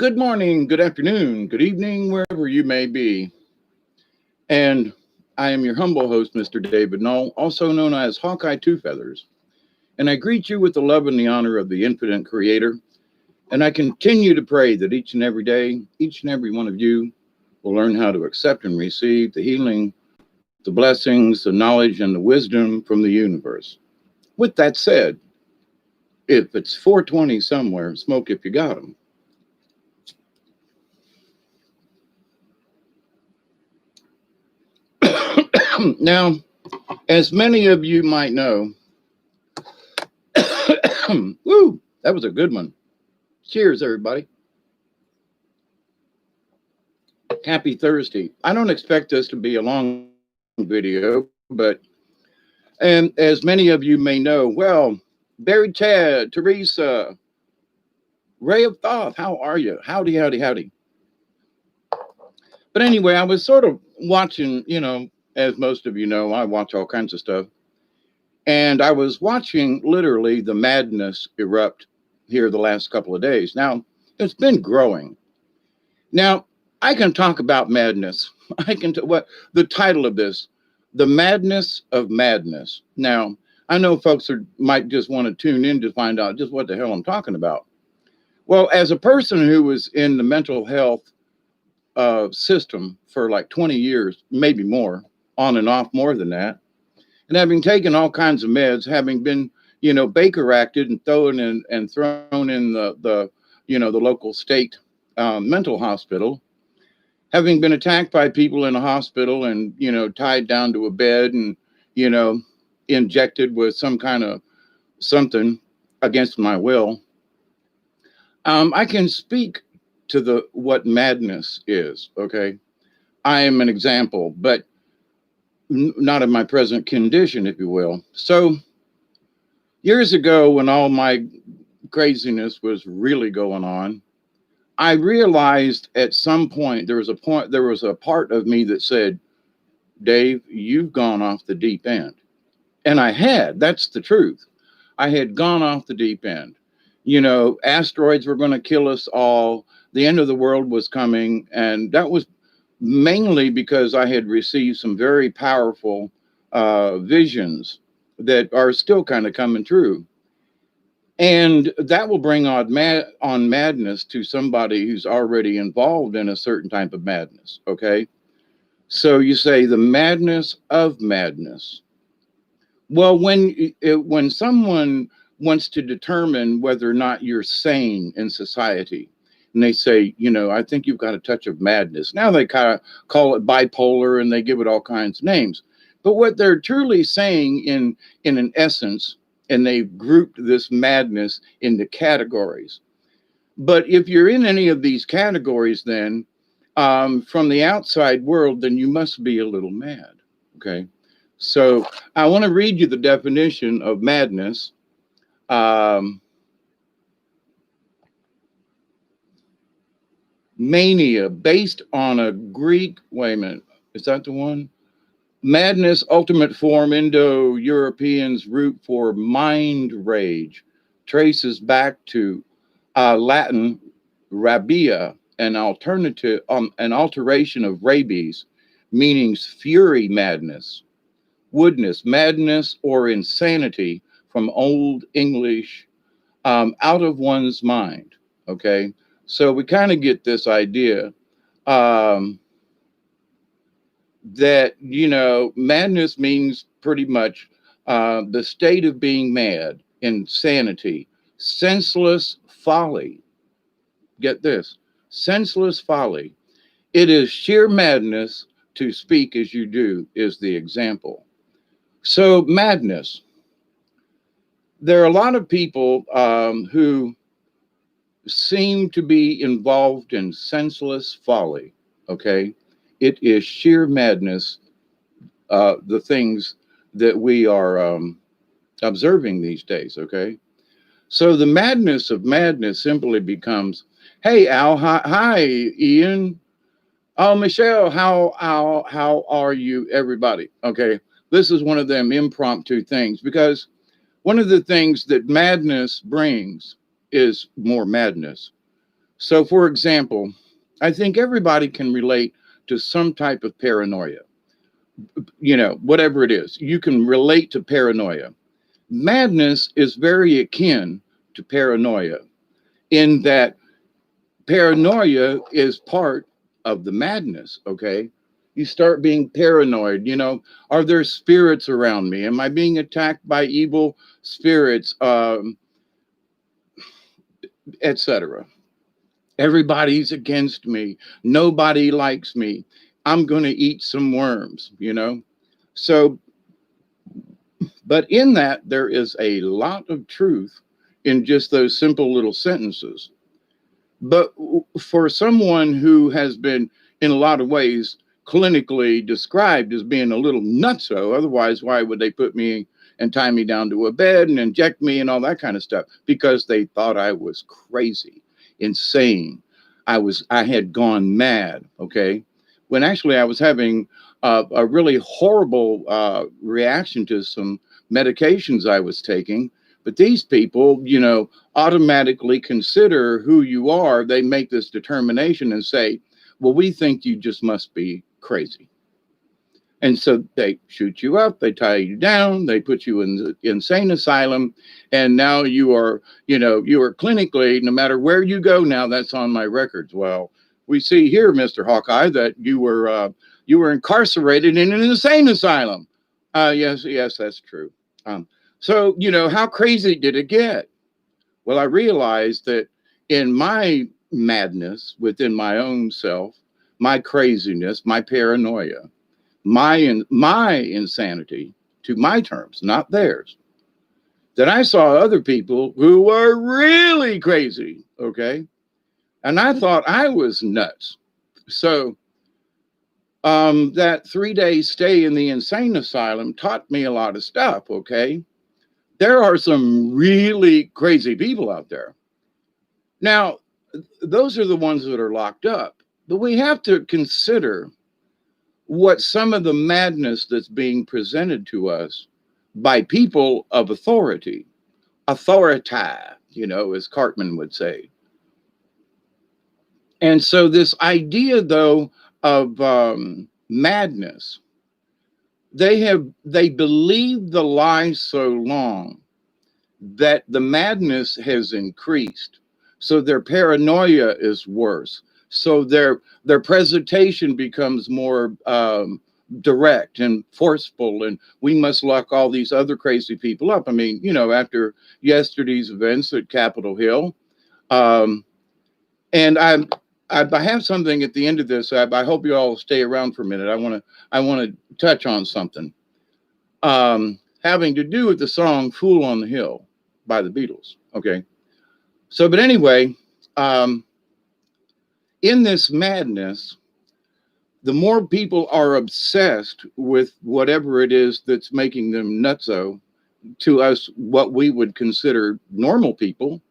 Good morning, good afternoon, good evening, wherever you may be. And I am your humble host, Mr. David Knoll, also known as Hawkeye Two Feathers. And I greet you with the love and the honor of the infinite creator. And I continue to pray that each and every day, each and every one of you will learn how to accept and receive the healing, the blessings, the knowledge, and the wisdom from the universe. With that said, if it's 420 somewhere, smoke if you got 'em. Now, as many of you might know, woo, that was a good one. Cheers, everybody. Happy Thursday. I don't expect this to be a long video, and as many of you may know, well, Barry Chad, Teresa, Ray of Thoth, how are you? Howdy, howdy, howdy. But anyway, I was sort of watching, as most of you know, I watch all kinds of stuff. And I was watching literally the madness erupt here the last couple of days. Now, it's been growing. Now, I can talk about madness. What the title of this, The Madness of Madness. Now, I know folks might just want to tune in to find out just what the hell I'm talking about. Well, as a person who was in the mental health system for like 20 years, maybe more, on and off more than that, and having taken all kinds of meds, having been, Baker acted and thrown in the local state mental hospital, having been attacked by people in a hospital and, tied down to a bed and, you know, injected with some kind of something against my will. I can speak to what madness is. Okay. I am an example, but not of my present condition, if you will. So years ago, when all my craziness was really going on, I realized at some point there was a part of me that said, Dave, you've gone off the deep end. And I had. That's the truth. I had gone off the deep end. Asteroids were going to kill us all. The end of the world was coming. And that was mainly because I had received some very powerful visions that are still kind of coming true. And that will bring on madness to somebody who's already involved in a certain type of madness. Okay. So you say the madness of madness. Well, when someone wants to determine whether or not you're sane in society, and they say, I think you've got a touch of madness. Now they kind of call it bipolar and they give it all kinds of names. But what they're truly saying in an essence, and they've grouped this madness into categories. But if you're in any of these categories, then from the outside world, then you must be a little mad. Okay. So I want to read you the definition of madness. Mania, based on a Greek, wait a minute, is that the one? Madness, ultimate form, Indo-Europeans' root for mind rage, traces back to Latin rabia, an alteration of rabies, meaning fury madness, woodness, madness, or insanity from Old English, out of one's mind. Okay, so we kind of get this idea. That madness means pretty much the state of being mad, insanity, senseless folly. Get this, senseless folly. It is sheer madness to speak as you do, is the example. So madness, there are a lot of people who seem to be involved in senseless folly. Okay, it is sheer madness, the things that we are observing these days. Okay. So the madness of madness simply becomes, hey, Al, hi, Ian. Oh, Michelle, how are you, everybody? Okay. This is one of them impromptu things, because one of the things that madness brings is more madness. So, for example, I think everybody can relate to some type of paranoia. Whatever it is, you can relate to paranoia. Madness is very akin to paranoia in that paranoia is part of the madness, okay? You start being paranoid, are there spirits around me? Am I being attacked by evil spirits, etc.? Everybody's against me. Nobody likes me. I'm going to eat some worms. So, but in that, there is a lot of truth in just those simple little sentences. But for someone who has been, in a lot of ways, clinically described as being a little nutso, otherwise, why would they put me and tie me down to a bed and inject me and all that kind of stuff? Because they thought I was crazy, insane. I had gone mad, okay? When actually I was having a really horrible reaction to some medications I was taking. But these people, automatically consider who you are. They make this determination and say, well, we think you just must be crazy. And so they shoot you up, they tie you down, they put you in the insane asylum. And now you are clinically, no matter where you go now, that's on my records. Well, we see here, Mr. Hawkeye, that you were incarcerated in an insane asylum. Yes, that's true. So, how crazy did it get? Well, I realized that in my madness within my own self, my craziness, my paranoia, my insanity to my terms, not theirs, that I saw other people who were really crazy, okay? And I thought I was nuts. So that 3-day stay in the insane asylum taught me a lot of stuff, okay? There are some really crazy people out there. Now, those are the ones that are locked up. But we have to consider what some of the madness that's being presented to us by people of authority, as Cartman would say. And so, this idea, though, of madness, they believe the lie so long that the madness has increased. So their paranoia is worse. So their presentation becomes more direct and forceful, and we must lock all these other crazy people up. I mean, after yesterday's events at Capitol Hill, and I have something at the end of this. I hope you all stay around for a minute. I want to touch on something having to do with the song "Fool on the Hill" by the Beatles. Okay. So, but anyway, in this madness, the more people are obsessed with whatever it is that's making them nutso, to us, what we would consider normal people.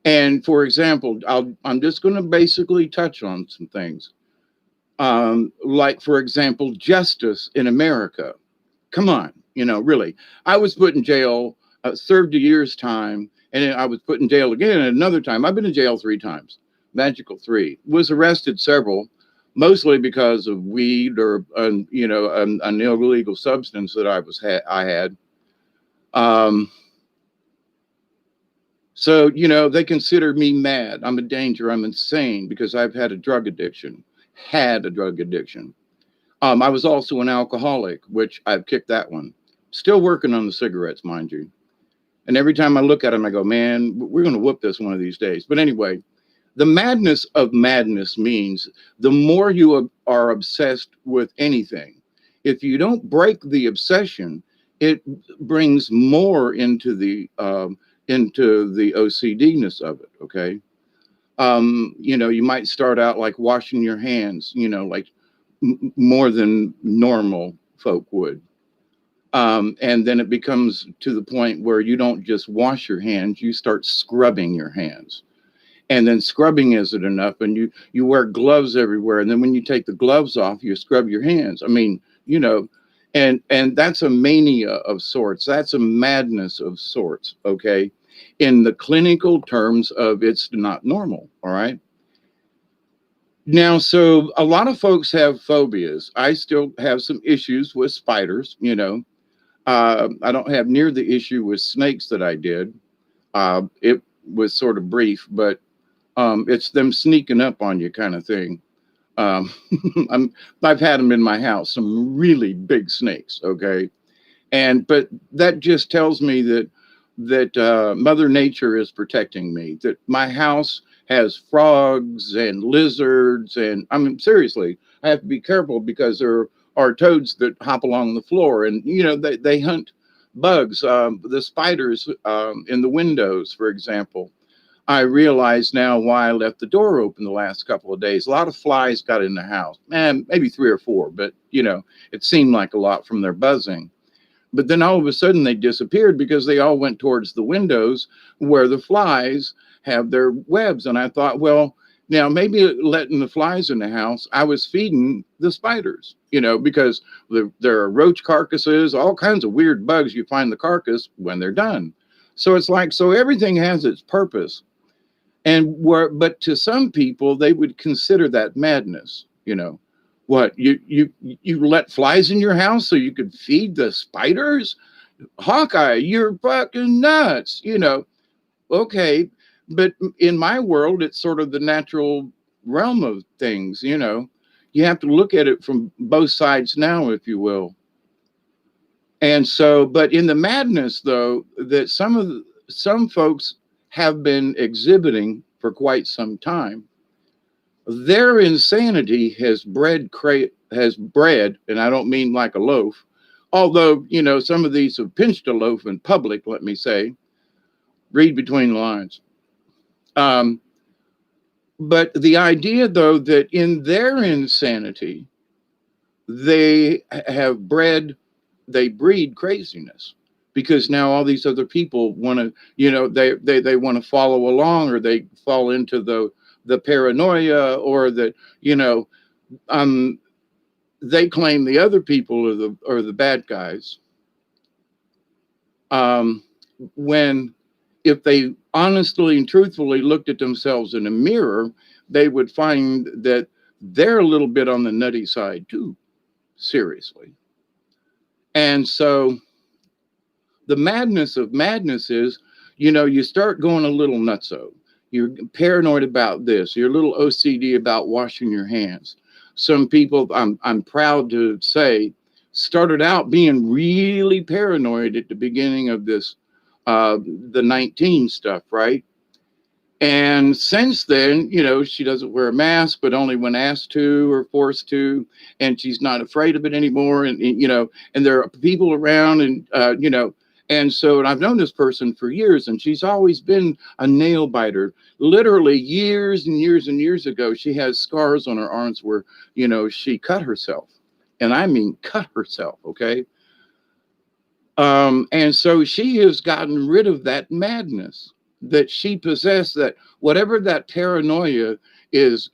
And for example, I'm just going to basically touch on some things. Like, for example, justice in America. Come on, really. I was put in jail, served a year's time, and then I was put in jail again another time. I've been in jail 3 times, magical 3. Was arrested several, mostly because of weed or an illegal substance that I had. So they consider me mad. I'm a danger. I'm insane because I've had a drug addiction. I was also an alcoholic, which I've kicked that one. Still working on the cigarettes, mind you. And every time I look at them, I go, man, we're going to whoop this one of these days. But anyway, the madness of madness means the more you are obsessed with anything, if you don't break the obsession, it brings more into the OCD-ness of it. Okay. You might start out like washing your hands, like more than normal folk would. And then it becomes to the point where you don't just wash your hands, you start scrubbing your hands. And then scrubbing isn't enough, and you wear gloves everywhere. And then when you take the gloves off, you scrub your hands. I mean, and that's a mania of sorts. That's a madness of sorts, okay? In the clinical terms of it's not normal, all right? Now, so a lot of folks have phobias. I still have some issues with spiders, you know. I don't have near the issue with snakes that I did. It was sort of brief, but it's them sneaking up on you kind of thing. Um, I've had them in my house, some really big snakes. Okay, and but that just tells me that Mother Nature is protecting me. That my house has frogs and lizards, and I mean seriously, I have to be careful because there are toads that hop along the floor, and you know they hunt bugs. The spiders in the windows, for example. I realize now why I left the door open the last couple of days. A lot of flies got in the house, man, maybe three or four, but you know, it seemed like a lot from their buzzing. But then all of a sudden they disappeared because they all went towards the windows where the flies have their webs. And I thought, well, now maybe letting the flies in the house, I was feeding the spiders, you know, because there are roach carcasses, all kinds of weird bugs. You find the carcass when they're done. So it's like, so everything has its purpose. And where, but to some people, they would consider that madness, you know. What you let flies in your house so you could feed the spiders? Hawkeye, you're fucking nuts, you know. Okay, but in my world, it's sort of the natural realm of things, you know. You have to look at it from both sides now, if you will. And so, but in the madness, though, that some folks have been exhibiting for quite some time, their insanity has bred, and I don't mean like a loaf, although you know some of these have pinched a loaf in public. Let me say, read between the lines. Um, but the idea, though, that in their insanity they have bred, they breed craziness because now all these other people want to, you know, they want to follow along, or they fall into the paranoia, or that you know um they claim the other people are the bad guys. Um, when if they honestly and truthfully looked at themselves in a mirror, they would find that they're a little bit on the nutty side too. Seriously. And so the madness of madness is, you know, you start going a little nutso. You're paranoid about this. You're a little OCD about washing your hands. Some people, I'm proud to say, started out being really paranoid at the beginning of this, the 19 stuff, right? And since then, you know, she doesn't wear a mask, but only when asked to or forced to, and she's not afraid of it anymore. And you know, and there are people around, and you know, and so and I've known this person for years, and she's always been a nail biter. Literally, years and years and years ago, she has scars on her arms where you know she cut herself, and I mean cut herself. Okay, and so she has gotten rid of that madness that she possessed, that whatever that paranoia is,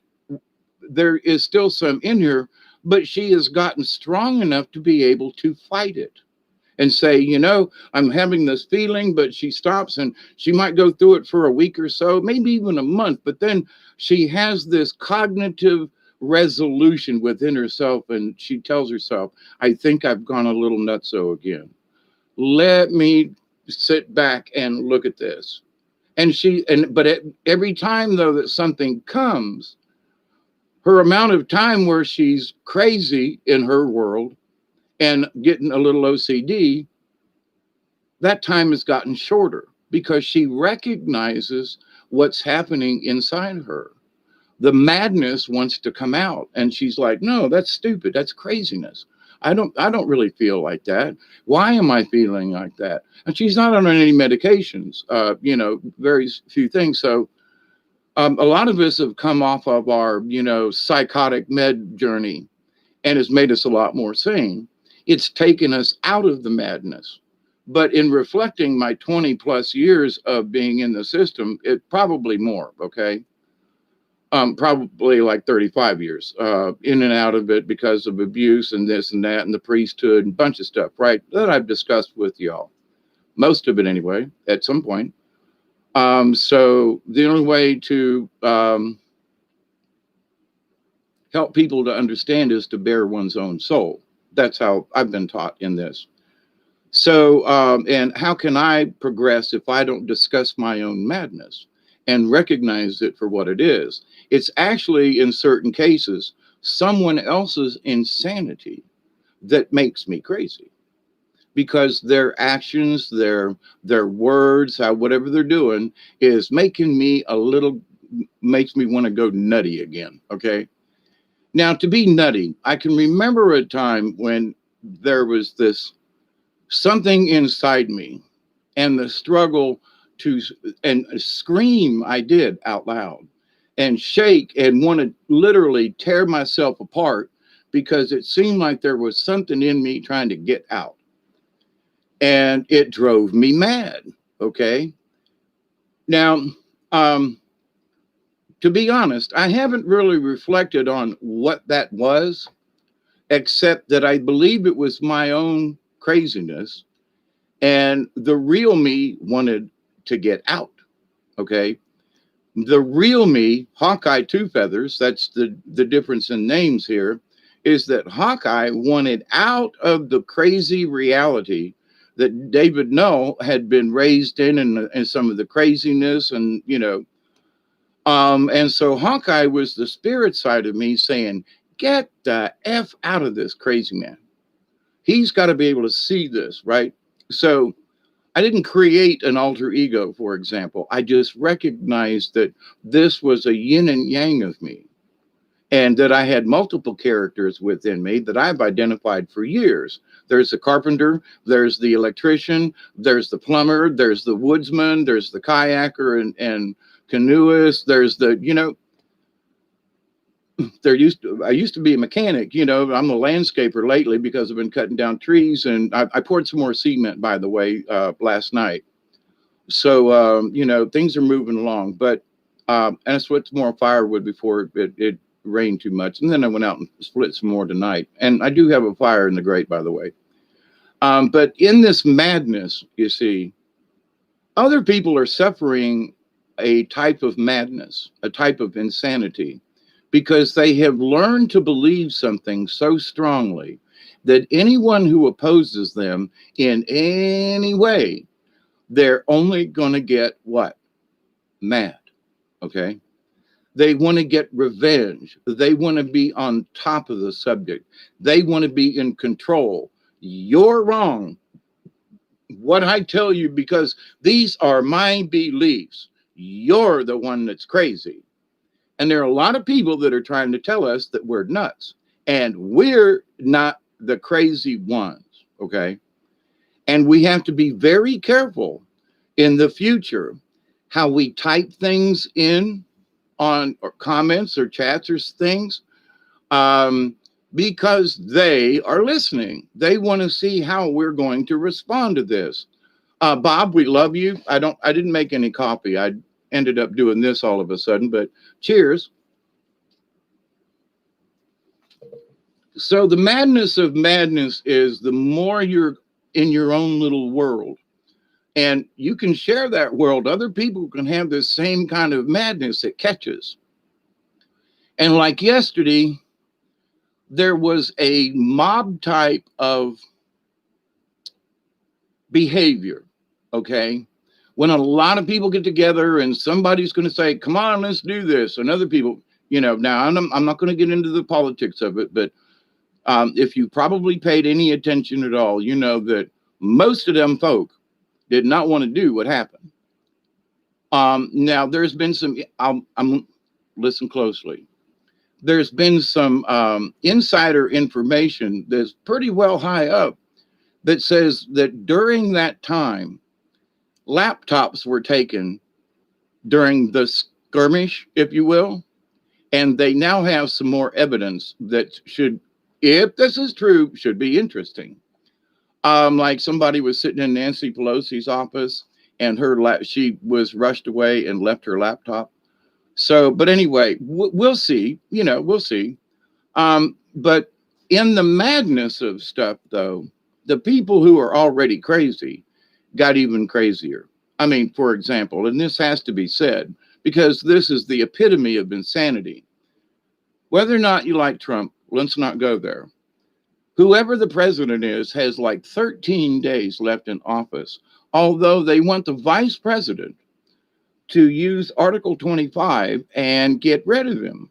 there is still some in her, but she has gotten strong enough to be able to fight it and say, you know, I'm having this feeling, but she stops and she might go through it for a week or so, maybe even a month, but then she has this cognitive resolution within herself and she tells herself, I think I've gone a little nutso again. Let me sit back and look at this. And she, and but every time though that something comes, her amount of time where she's crazy in her world and getting a little OCD, that time has gotten shorter because she recognizes what's happening inside her. The madness wants to come out, and she's like, no, that's stupid, that's craziness. I don't really feel like that. Why am I feeling like that? And she's not on any medications, you know, very few things. So a lot of us have come off of our, you know, psychotic med journey, and has made us a lot more sane. It's taken us out of the madness. But in reflecting my 20 plus years of being in the system, it probably more, okay? Probably like 35 years in and out of it because of abuse and this and that and the priesthood and a bunch of stuff, right? That I've discussed with y'all. Most of it anyway, at some point. So the only way to help people to understand is to bear one's own soul. That's how I've been taught in this. So, and how can I progress if I don't discuss my own madness and recognize it for what it is? It's actually, in certain cases, someone else's insanity that makes me crazy, because their actions, their words, how whatever they're doing is making me a little, makes me want to go nutty again. Okay. Now, to be nutty, I can remember a time when there was this something inside me, and the struggle to and scream I did out loud and shake and want to literally tear myself apart, because it seemed like there was something in me trying to get out, and it drove me mad. Okay. Now, um, to be honest, I haven't really reflected on what that was, except that I believe it was my own craziness, and the real me wanted to get out. Okay. The real me, Hawkeye Two Feathers, that's the difference in names here, is that Hawkeye wanted out of the crazy reality that David Null had been raised in, and some of the craziness, and and so Hawkeye was the spirit side of me saying, get the F out of this crazy man. He's got to be able to see this, right? So I didn't create an alter ego, for example. I just recognized that this was a yin and yang of me, and that I had multiple characters within me that I've identified for years. There's the carpenter, there's the electrician, there's the plumber, there's the woodsman, there's the kayaker and canoeist, there's the, I used to be a mechanic. I'm a landscaper lately because I've been cutting down trees, and I poured some more cement, by the way, last night. So things are moving along, but and I split some more firewood before it rained too much, and then I went out and split some more tonight. And I do have a fire in the grate, by the way. But in this madness, you see, other people are suffering a type of madness, a type of insanity, because they have learned to believe something so strongly that anyone who opposes them in any way, they're only going to get what? Mad. Okay. They want to get revenge. They want to be on top of the subject. They want to be in control. You're wrong. What I tell you, because these are my beliefs. You're the one that's crazy. And there are a lot of people that are trying to tell us that we're nuts, and we're not the crazy ones. Okay. And we have to be very careful in the future how we type things in on or comments or chats or things, because they are listening. They want to see how we're going to respond to this. Bob, we love you. I didn't make any coffee. I ended up doing this all of a sudden, but cheers. So the madness of madness is the more you're in your own little world, and you can share that world. Other people can have this same kind of madness that catches. And like yesterday, there was a mob type of behavior. Okay. When a lot of people get together and somebody's going to say, come on, let's do this. And other people, now I'm not going to get into the politics of it, but if you probably paid any attention at all, you know that most of them folk did not want to do what happened. Now there's been some, I'm listen closely. There's been some insider information that's pretty well high up that says that during that time, laptops were taken during the skirmish, if you will, and they now have some more evidence that should, if this is true, should be interesting. Like somebody was sitting in Nancy Pelosi's office, and she was rushed away and left her laptop. So, but anyway, we'll see. We'll see. But in the madness of stuff, though, the people who are already crazy got even crazier. I mean, for example, and this has to be said because this is the epitome of insanity. Whether or not you like Trump, let's not go there. Whoever the president is has like 13 days left in office, although they want the vice president to use Article 25 and get rid of him.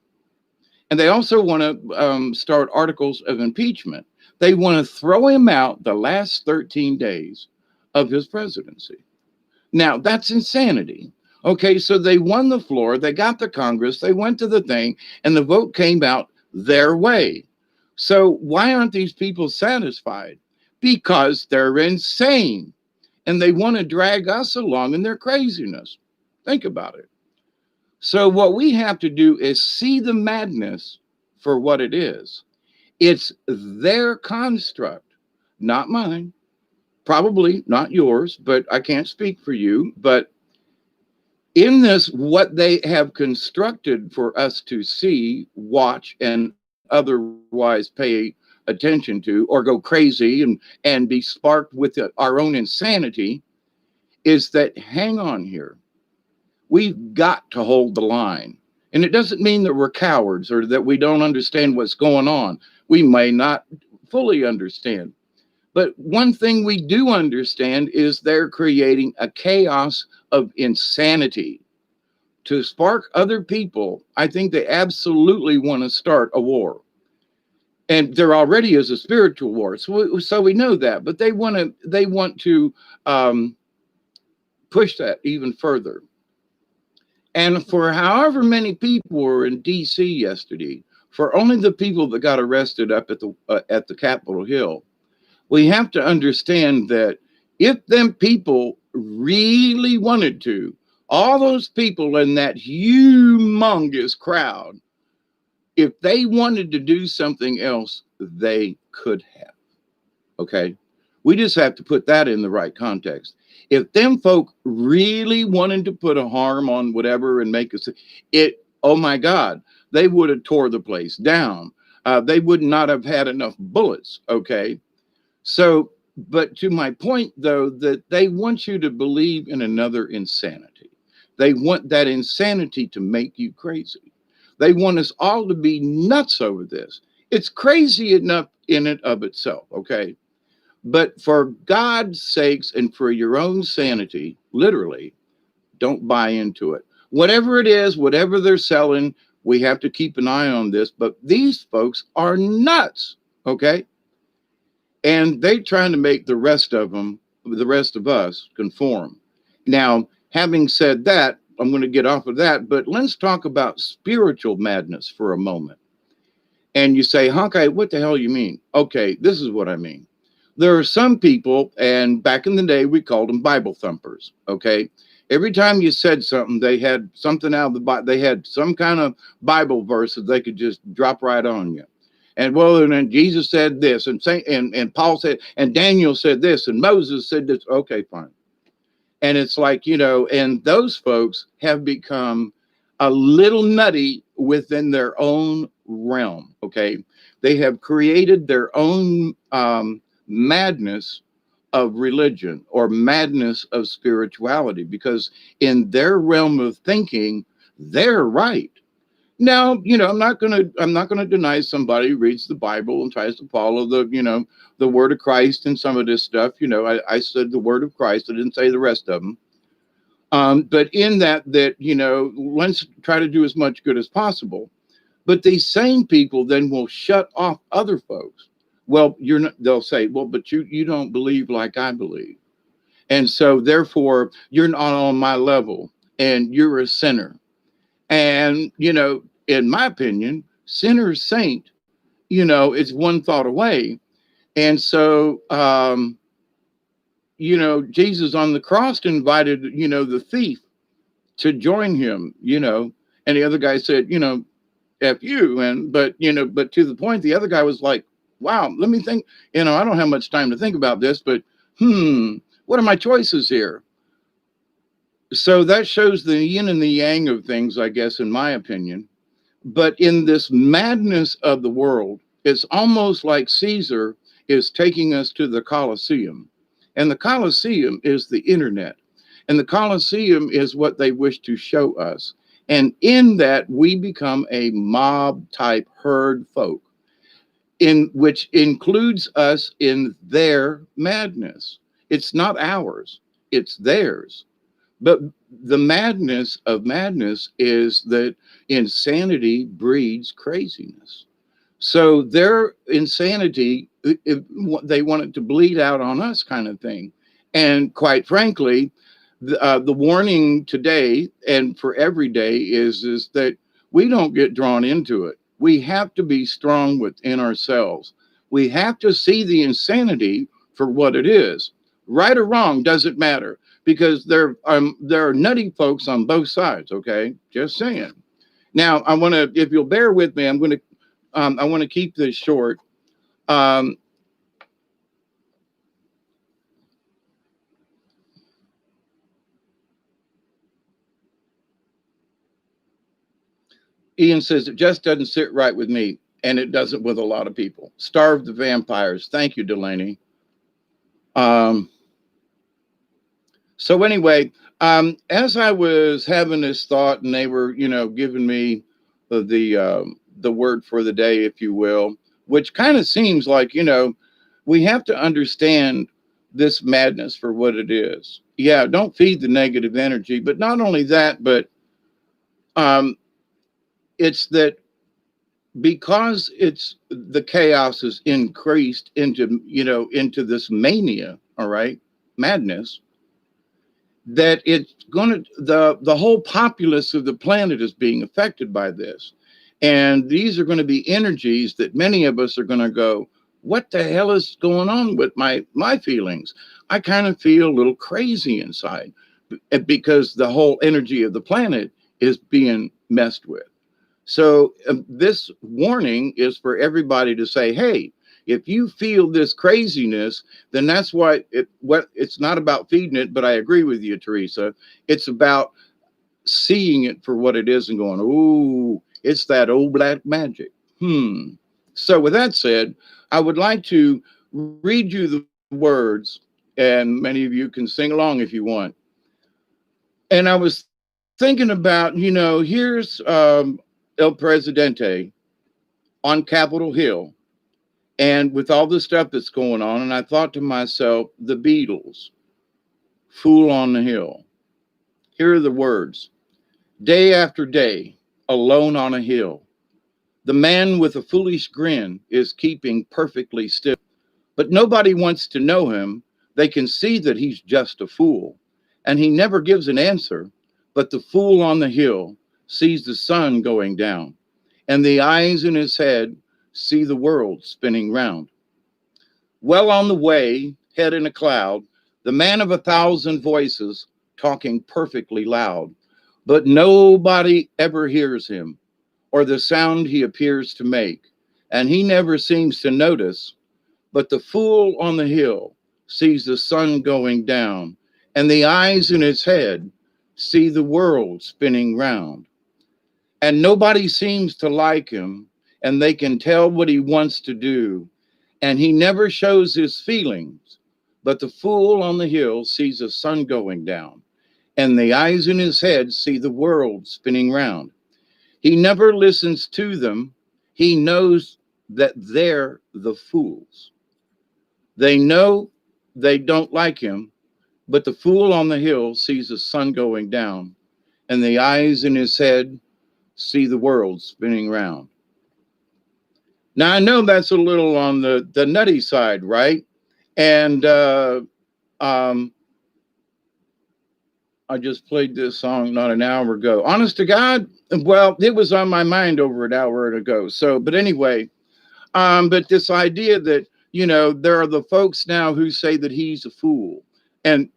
And they also want to start articles of impeachment. They want to throw him out the last 13 days of his presidency. Now, that's insanity. Okay, so they won the floor, they got the Congress, they went to the thing, and the vote came out their way. So why aren't these people satisfied? Because they're insane and they want to drag us along in their craziness. Think about it. So what we have to do is see the madness for what it is. It's their construct, not mine, probably not yours, but I can't speak for you. But in this, what they have constructed for us to see, watch, and otherwise pay attention to, or go crazy and be sparked with our own insanity, is that hang on here. We've got to hold the line. And it doesn't mean that we're cowards or that we don't understand what's going on. We may not fully understand. But one thing we do understand is they're creating a chaos of insanity to spark other people. I think they absolutely want to start a war. And there already is a spiritual war. So we know that, but they want to push that even further. And for however many people were in D.C. yesterday, for only the people that got arrested up at the Capitol Hill, we have to understand that if them people really wanted to, all those people in that humongous crowd, if they wanted to do something else, they could have. Okay? We just have to put that in the right context. If them folk really wanted to put a harm on whatever and make it, oh my God, they would have tore the place down. They would not have had enough bullets. Okay? So, but to my point, though, that they want you to believe in another insanity. They want that insanity to make you crazy. They want us all to be nuts over this. It's crazy enough in and of itself, okay? But for God's sakes and for your own sanity, literally, don't buy into it. Whatever it is, whatever they're selling, we have to keep an eye on this. But these folks are nuts, okay? And they're trying to make the rest of us, conform. Now, having said that, I'm going to get off of that, but let's talk about spiritual madness for a moment. And you say, Hawkeye, what the hell you mean? Okay, this is what I mean. There are some people, and back in the day, we called them Bible thumpers, okay? Every time you said something, they had something out of the Bible. They had some kind of Bible verse that they could just drop right on you. And well, and then Jesus said this, and Paul said, and Daniel said this, and Moses said this. Okay, fine. And it's like, and those folks have become a little nutty within their own realm. Okay. They have created their own madness of religion or madness of spirituality, because in their realm of thinking, they're right. Now, I'm not gonna deny somebody who reads the Bible and tries to follow the word of Christ and some of this stuff. I said the word of Christ. I didn't say the rest of them. But in that, let's try to do as much good as possible. But these same people then will shut off other folks. Well, they'll say, well, but you don't believe like I believe. And so therefore you're not on my level and you're a sinner. And, in my opinion, sinner saint, is one thought away. And so, Jesus on the cross invited, the thief to join him, and the other guy said, F you. But to the point, the other guy was like, wow, let me think, I don't have much time to think about this, but, what are my choices here? So that shows the yin and the yang of things, I guess, in my opinion. But in this madness of the world, it's almost like Caesar is taking us to the Colosseum. And the Colosseum is the internet. And the Colosseum is what they wish to show us. And in that, we become a mob type herd folk, in which includes us in their madness. It's not ours, it's theirs. But the madness of madness is that insanity breeds craziness. So their insanity, they want it to bleed out on us, kind of thing. And quite frankly, the warning today and for every day is that we don't get drawn into it. We have to be strong within ourselves. We have to see the insanity for what it is. Right or wrong doesn't matter, because there are nutty folks on both sides. Okay, just saying. Now I want to, if you'll bear with me, I want to keep this short. Um, Ian says it just doesn't sit right with me, and it doesn't with a lot of people. Starve the vampires. Thank you, Delaney. Um, so anyway, as I was having this thought, and they were, giving me the word for the day, if you will, which kind of seems like, we have to understand this madness for what it is. Yeah, don't feed the negative energy, but not only that, but um, it's that because it's the chaos is increased into this mania, all right, madness, that it's going to the whole populace of the planet is being affected by this. And these are going to be energies that many of us are going to go, what the hell is going on with my feelings? I kind of feel a little crazy inside, because the whole energy of the planet is being messed with. So this warning is for everybody to say, hey, if you feel this craziness, then that's why it's not about feeding it. But I agree with you, Teresa. It's about seeing it for what it is and going, ooh, it's that old black magic. So with that said, I would like to read you the words, and many of you can sing along if you want. And I was thinking about, here's El Presidente on Capitol Hill, and with all the stuff that's going on, and I thought to myself, the Beatles, Fool on the Hill. Here are the words. Day after day, alone on a hill, the man with a foolish grin is keeping perfectly still. But nobody wants to know him. They can see that he's just a fool. And he never gives an answer. But the fool on the hill sees the sun going down, and the eyes in his head see the world spinning round. Well on the way, head in a cloud, the man of a thousand voices talking perfectly loud. But nobody ever hears him or the sound he appears to make, and he never seems to notice. But the fool on the hill sees the sun going down, and the eyes in his head see the world spinning round. And nobody seems to like him, and they can tell what he wants to do, and he never shows his feelings. But the fool on the hill sees the sun going down, and the eyes in his head see the world spinning round. He never listens to them. He knows that they're the fools. They know they don't like him, but the fool on the hill sees the sun going down, and the eyes in his head see the world spinning round. Now, I know that's a little on the nutty side, right? And um, I just played this song not an hour ago. Honest to God, well, it was on my mind over an hour ago. So, but anyway, but this idea that, there are the folks now who say that he's a fool. And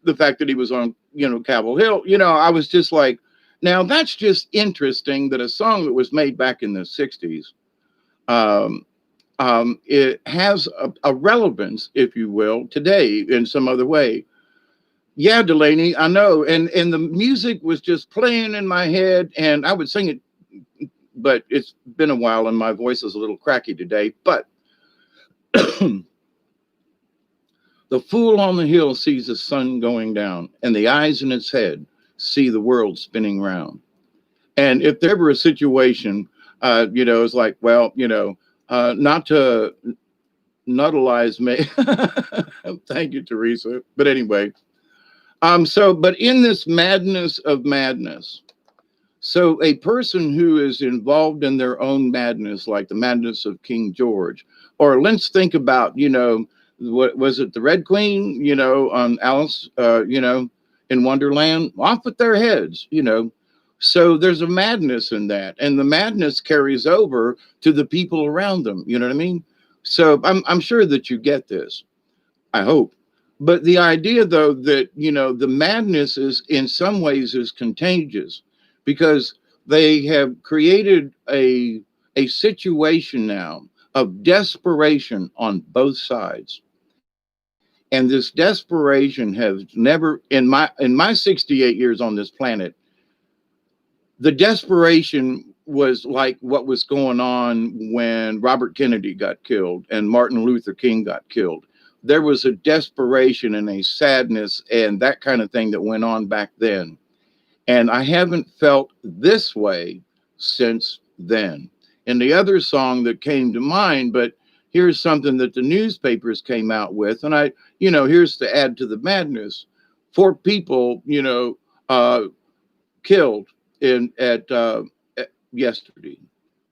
the fact that he was on, Capitol Hill, I was just like, now that's just interesting that a song that was made back in the 60s, um, it has a relevance, if you will, today in some other way. Yeah, Delaney, I know. And the music was just playing in my head, and I would sing it, but it's been a while and my voice is a little cracky today. But the fool on the hill sees the sun going down, and the eyes in its head see the world spinning round. And if there were a situation, it's like, well, not to nuttleize me. Thank you, Teresa. But anyway, but in this madness of madness, so a person who is involved in their own madness, like the madness of King George, or let's think about, what was it, the Red Queen, on Alice, in Wonderland, off with their heads. So there's a madness in that, and the madness carries over to the people around them. You know what I mean? So I'm sure that you get this. I hope. But the idea, though, that the madness is in some ways is contagious, because they have created a situation now of desperation on both sides. And this desperation has never, in my 68 years on this planet, the desperation was like what was going on when Robert Kennedy got killed and Martin Luther King got killed. There was a desperation and a sadness and that kind of thing that went on back then. And I haven't felt this way since then. And the other song that came to mind, but here's something that the newspapers came out with. And here's to add to the madness: 4 people, killed at yesterday.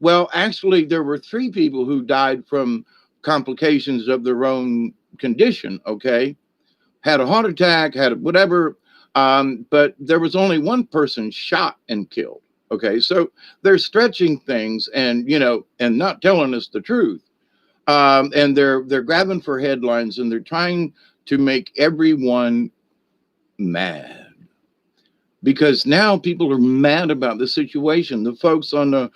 Well, actually, there were 3 people who died from complications of their own condition. Okay, had a heart attack, had whatever, but there was only 1 person shot and killed. Okay, so they're stretching things and not telling us the truth, and they're grabbing for headlines and they're trying to make everyone mad, because now people are mad about the situation. The folks on the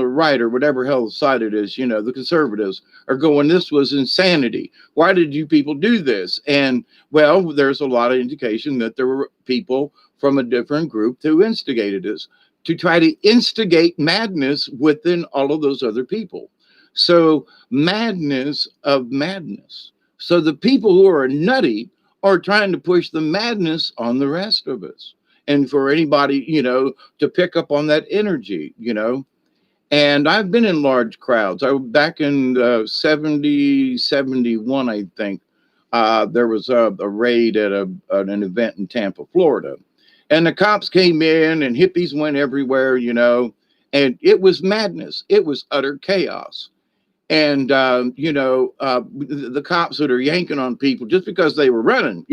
right, or whatever hell side it is, the conservatives are going, this was insanity. Why did you people do this? And well, there's a lot of indication that there were people from a different group who instigated this, to try to instigate madness within all of those other people. So madness of madness. So the people who are nutty are trying to push the madness on the rest of us, and for anybody, to pick up on that energy. And I've been in large crowds. I was back in 70, 71, I think. There was a raid at an event in Tampa, Florida. And the cops came in and hippies went everywhere, and it was madness. It was utter chaos. And, the cops that are yanking on people just because they were running,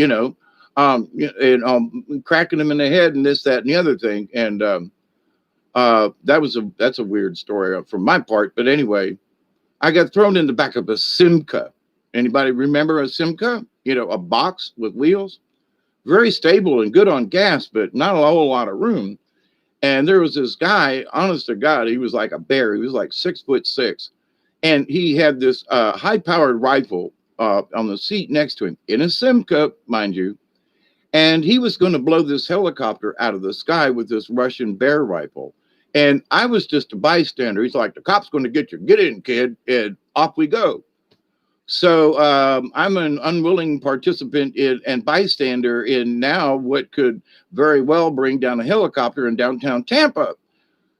cracking them in the head and this, that, and the other thing. And that's a weird story from my part. But anyway, I got thrown in the back of a Simca. Anybody remember a Simca? A box with wheels, very stable and good on gas, but not a whole lot of room. And there was this guy, honest to God, he was like a bear. He was like 6'6", and he had this high-powered rifle on the seat next to him in a Simca, mind you. And he was going to blow this helicopter out of the sky with this Russian Bear rifle. And I was just a bystander. He's like, the cop's going to get you. Get in, kid. And off we go. So I'm an unwilling participant and bystander in now what could very well bring down a helicopter in downtown Tampa.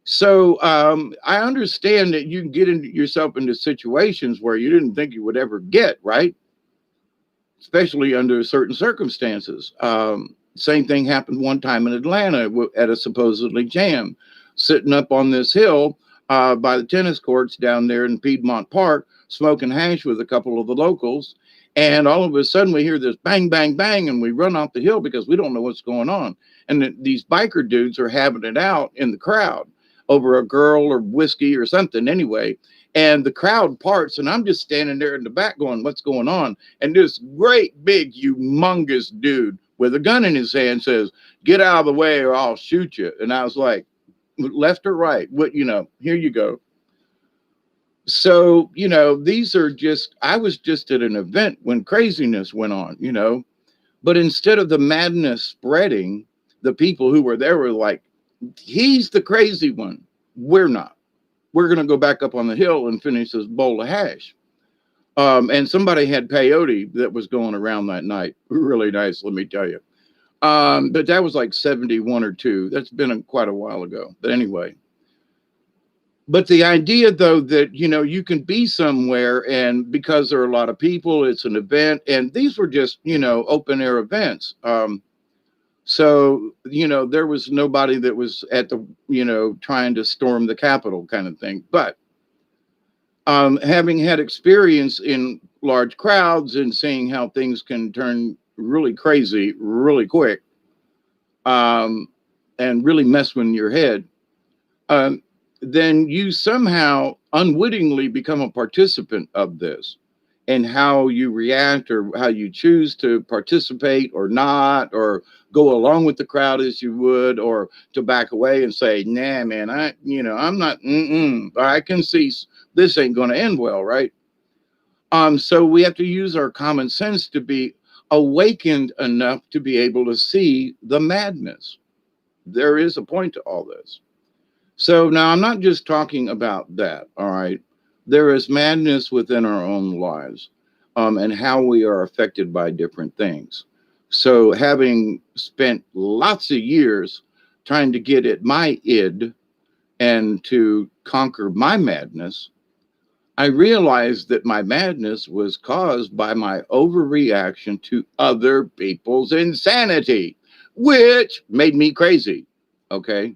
So I understand that you can get yourself into situations where you didn't think you would ever get, right? Especially under certain circumstances. Same thing happened one time in Atlanta at a supposedly jam, sitting up on this hill by the tennis courts down there in Piedmont Park, smoking hash with a couple of the locals. And all of a sudden we hear this bang, bang, bang, and we run off the hill because we don't know what's going on. And these biker dudes are having it out in the crowd over a girl or whiskey or something anyway. And the crowd parts, and I'm just standing there in the back going, what's going on? And this great big humongous dude with a gun in his hand says, get out of the way or I'll shoot you. And I was like, left or right? What, here you go. So, these are just, I was just at an event when craziness went on, but instead of the madness spreading, the people who were there were like, he's the crazy one. We're not. We're going to go back up on the hill and finish this bowl of hash. And somebody had peyote that was going around that night. Really nice, let me tell you. But that was like 71 or 2. That's been quite a while ago. But anyway, but the idea though that you can be somewhere, and because there are a lot of people, it's an event, and these were just open air events. So there was nobody that was at the trying to storm the Capitol kind of thing. But having had experience in large crowds and seeing how things can turn really crazy really quick, and really mess with your head, um, then you somehow unwittingly become a participant of this, and how you react or how you choose to participate or not, or go along with the crowd as you would, or to back away and say, nah, man, I'm not, I can see this ain't going to end well, right? So we have to use our common sense to be awakened enough to be able to see the madness. There is a point to all this. So now I'm not just talking about that, all right? There is madness within our own lives, and how we are affected by different things. So having spent lots of years trying to get at my id and to conquer my madness, I realized that my madness was caused by my overreaction to other people's insanity, which made me crazy. Okay.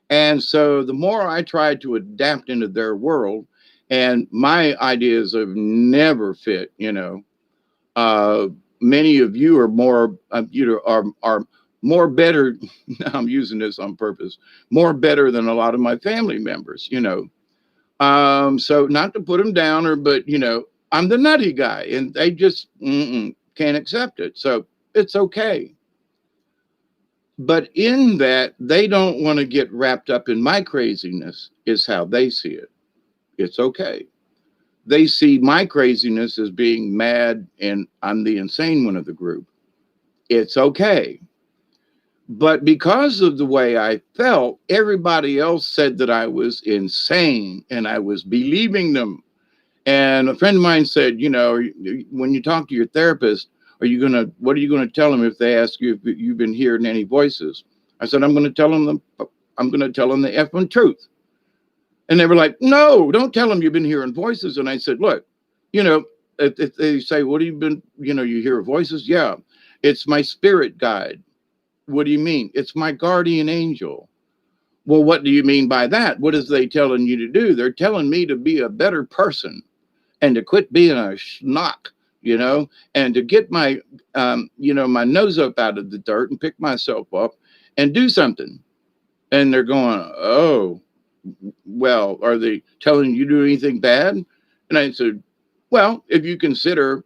And so the more I tried to adapt into their world, and my ideas have never fit, uh, many of you are more, are more better. I'm using this on purpose, more better than a lot of my family members. So not to put them down, but I'm the nutty guy, and they just can't accept it. So it's okay. But in that, they don't want to get wrapped up in my craziness, is how they see it. It's okay. They see my craziness as being mad, and I'm the insane one of the group. It's okay. But because of the way I felt, everybody else said that I was insane, and I was believing them. And a friend of mine said, when you talk to your therapist, what are you gonna tell them if they ask you if you've been hearing any voices? I said, I'm gonna tell them the effing truth. And they were like, no, don't tell them you've been hearing voices. And I said, look, if they say, what have you been, you hear voices? Yeah, it's my spirit guide. What do you mean? It's my guardian angel. Well, what do you mean by that? What is they telling you to do? They're telling me to be a better person, and to quit being a schnock, and to get my nose up out of the dirt and pick myself up and do something. And they're going, oh, well, are they telling you to do anything bad? And I said, well, if you consider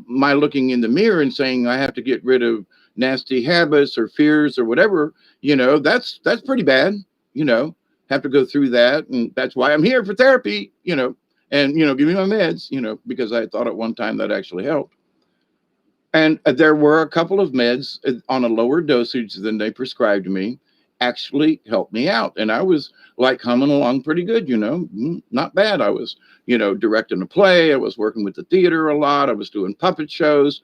my looking in the mirror and saying I have to get rid of nasty habits or fears or whatever, that's pretty bad, have to go through that. And that's why I'm here for therapy, and, give me my meds, because I thought at one time that actually helped. And there were a couple of meds on a lower dosage than they prescribed me, actually helped me out. And I was like humming along pretty good, not bad. I was, directing a play. I was working with the theater a lot. I was doing puppet shows,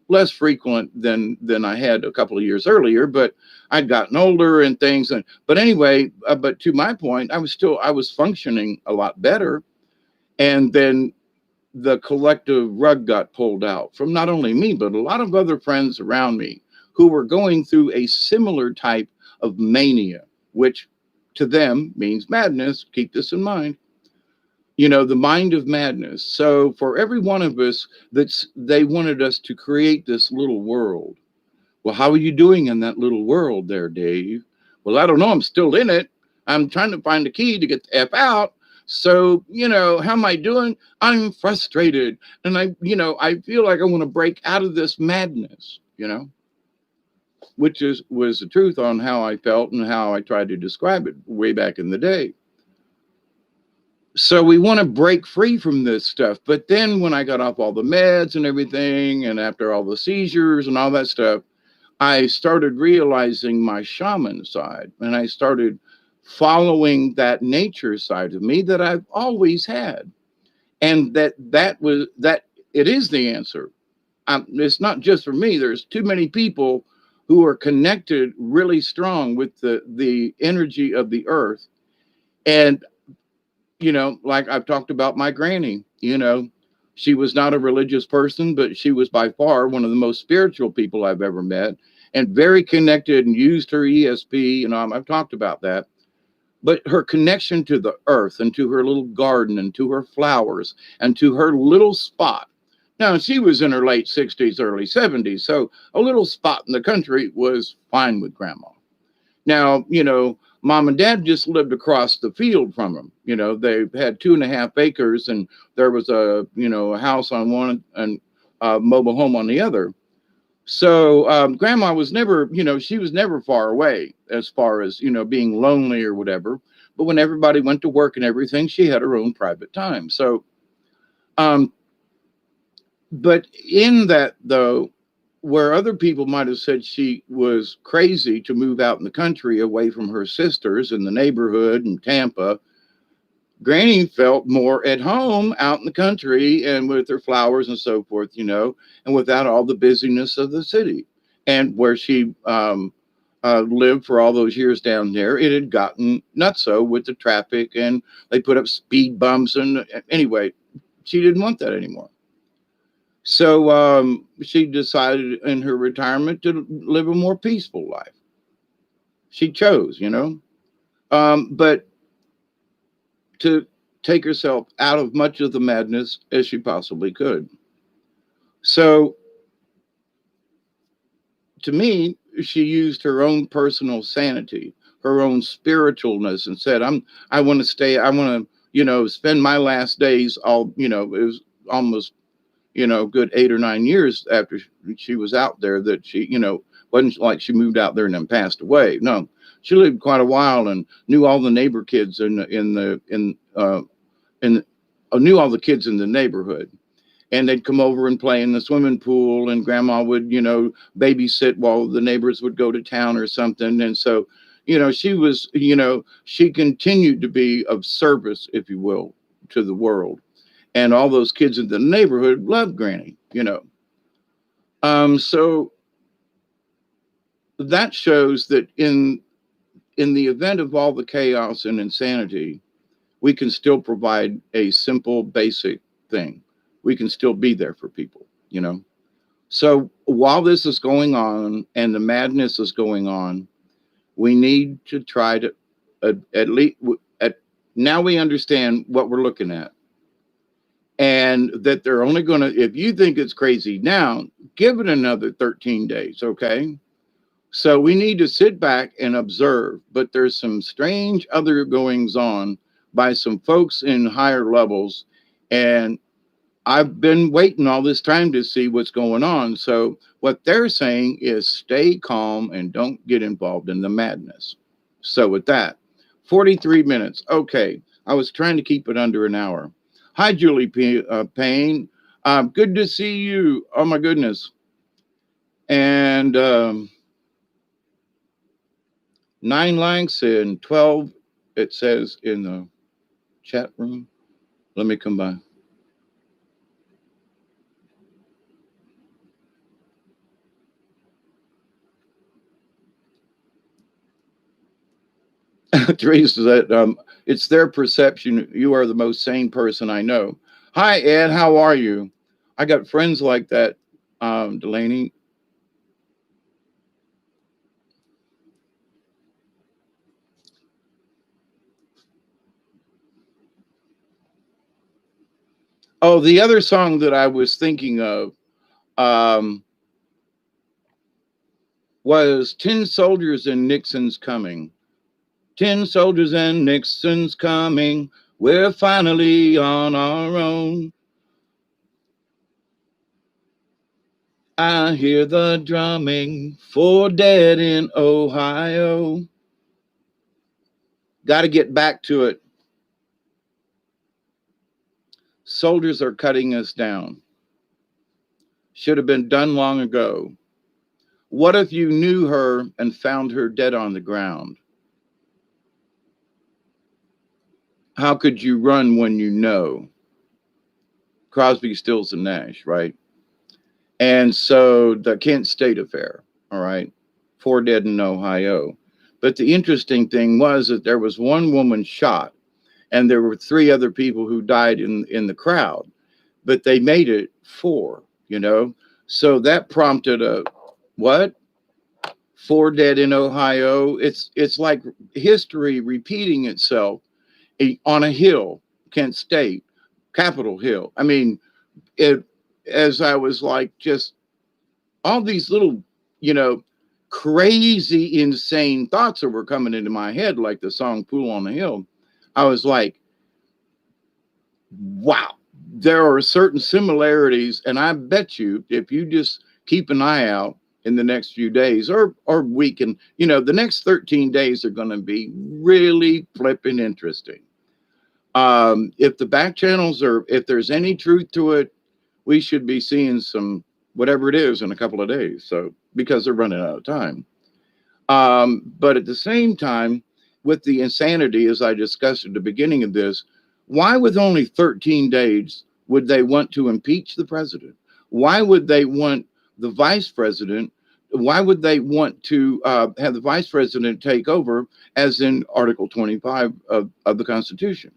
less frequent than I had a couple of years earlier, but I'd gotten older and things. But anyway, but to my point, I was functioning a lot better. And then the collective rug got pulled out from not only me, but a lot of other friends around me who were going through a similar type of mania, which to them means madness. Keep this in mind. The mind of madness. So for every one of us, they wanted us to create this little world. Well, how are you doing in that little world there, Dave? Well, I don't know. I'm still in it. I'm trying to find the key to get the F out. So, how am I doing? I'm frustrated. And I feel like I want to break out of this madness, which was the truth on how I felt and how I tried to describe it way back in the day. So we want to break free from this stuff. But then when I got off all the meds and everything, and after all the seizures and all that stuff, I started realizing my shaman side, and I started following that nature side of me that I've always had. And that it is the answer. It's not just for me. There's too many people who are connected really strong with the energy of the earth. And like I've talked about my granny, she was not a religious person, but she was by far one of the most spiritual people I've ever met, and very connected, and used her ESP. I've talked about that. But her connection to the earth, and to her little garden, and to her flowers, and to her little spot. Now, she was in her late 60s, early 70s, so a little spot in the country was fine with grandma. Now, mom and dad just lived across the field from them. They had 2.5 acres, and there was a house on one and a mobile home on the other. So grandma was never, she was never far away as far as, being lonely or whatever. But when everybody went to work and everything, she had her own private time. So, but in that, though, where other people might have said she was crazy to move out in the country away from her sisters in the neighborhood in Tampa, Granny felt more at home out in the country and with her flowers and so forth, and without all the busyness of the city. And where she lived for all those years down there, it had gotten nutso with the traffic, and they put up speed bumps. And anyway, she didn't want that anymore. So she decided in her retirement to live a more peaceful life. She chose, but to take herself out of much of the madness as she possibly could. So to me, she used her own personal sanity, her own spiritualness, and said, I want to stay, I want to, spend my last days all, it was almost, good 8 or 9 years after she was out there, that she, wasn't like she moved out there and then passed away. No, she lived quite a while and knew all the neighbor kids knew all the kids in the neighborhood. And they'd come over and play in the swimming pool, and grandma would, babysit while the neighbors would go to town or something. And so, she was, she continued to be of service, if you will, to the world. And all those kids in the neighborhood loved Granny, So that shows that in the event of all the chaos and insanity, we can still provide a simple, basic thing. We can still be there for people, So while this is going on and the madness is going on, we need to try to at least now we understand what we're looking at. And that they're only going to, if you think it's crazy now, give it another 13 days, okay? So we need to sit back and observe. But there's some strange other goings on by some folks in higher levels. And I've been waiting all this time to see what's going on. So what they're saying is stay calm and don't get involved in the madness. So with that, 43 minutes. Okay. I was trying to keep it under an hour. Hi, Julie Payne. Good to see you. Oh, my goodness. And 9 likes and 12, it says in the chat room. Let me come by. Teresa said, it's their perception. You are the most sane person I know. Hi, Ed. How are you? I got friends like that, Delaney. Oh, the other song that I was thinking of was Tin Soldiers and Nixon's Coming. Tin soldiers and Nixon's coming. We're finally on our own. I hear the drumming for dead in Ohio. Got to get back to it. Soldiers are cutting us down. Should have been done long ago. What if you knew her and found her dead on the ground? How could you run when you know? Crosby, Stills, and Nash, right? And so the Kent State affair, all right? 4 dead in Ohio. But the interesting thing was that there was one woman shot, and there were 3 other people who died in the crowd, but they made it 4, you know. So that prompted a what? 4 dead in Ohio. It's like history repeating itself on a hill, Kent State, Capitol Hill. I mean, it as I was like just all these little, you know, crazy, insane thoughts that were coming into my head, like the song Pool on the Hill. I was like, wow, there are certain similarities. And I bet you, if you just keep an eye out in the next few days or week, and, you know, the next 13 days are going to be really flipping interesting. If the back channels are, if there's any truth to it, we should be seeing some whatever it is in a couple of days. So because they're running out of time. But at the same time, with the insanity, as I discussed at the beginning of this, why with only 13 days would they want to impeach the president? Why would they want the vice president? Why would they want to have the vice president take over, as in Article 25 of the Constitution?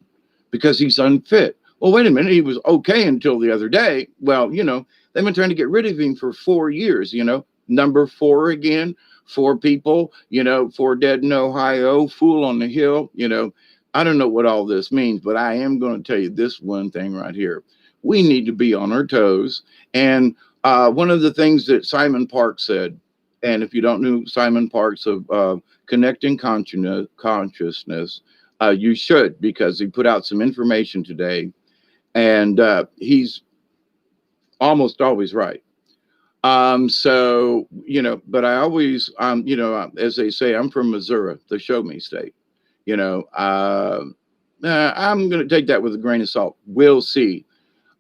Because he's unfit. Well, wait a minute. He was okay until the other day. Well, you know, they've been trying to get rid of him for 4 years, you know, number 4 again, 4 people, you know, 4 dead in Ohio, fool on the hill, you know. I don't know what all this means, but I am going to tell you this one thing right here. We need to be on our toes. And one of the things that Simon Parks said, and if you don't know Simon Parks of Connecting Consciousness, you should, because he put out some information today, and he's almost always right. So, you know, but I always, you know, as they say, I'm from Missouri, the show me state. You know, I'm going to take that with a grain of salt. We'll see.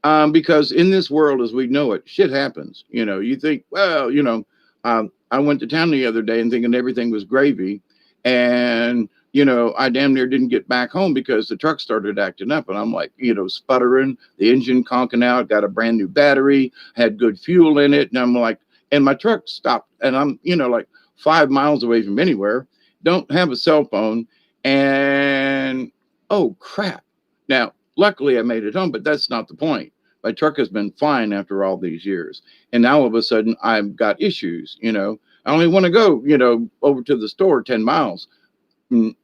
Because in this world, as we know it, shit happens. You know, you think, well, you know, I went to town the other day and thinking everything was gravy. And, you know, I damn near didn't get back home because the truck started acting up. And I'm like, you know, sputtering, the engine conking out, got a brand new battery, had good fuel in it. And I'm like, and my truck stopped. And I'm, you know, like 5 miles away from anywhere, don't have a cell phone. And, oh, crap. Now, luckily I made it home, but that's not the point. My truck has been fine after all these years. And now all of a sudden I've got issues, you know. I only want to go, you know, over to the store 10 miles.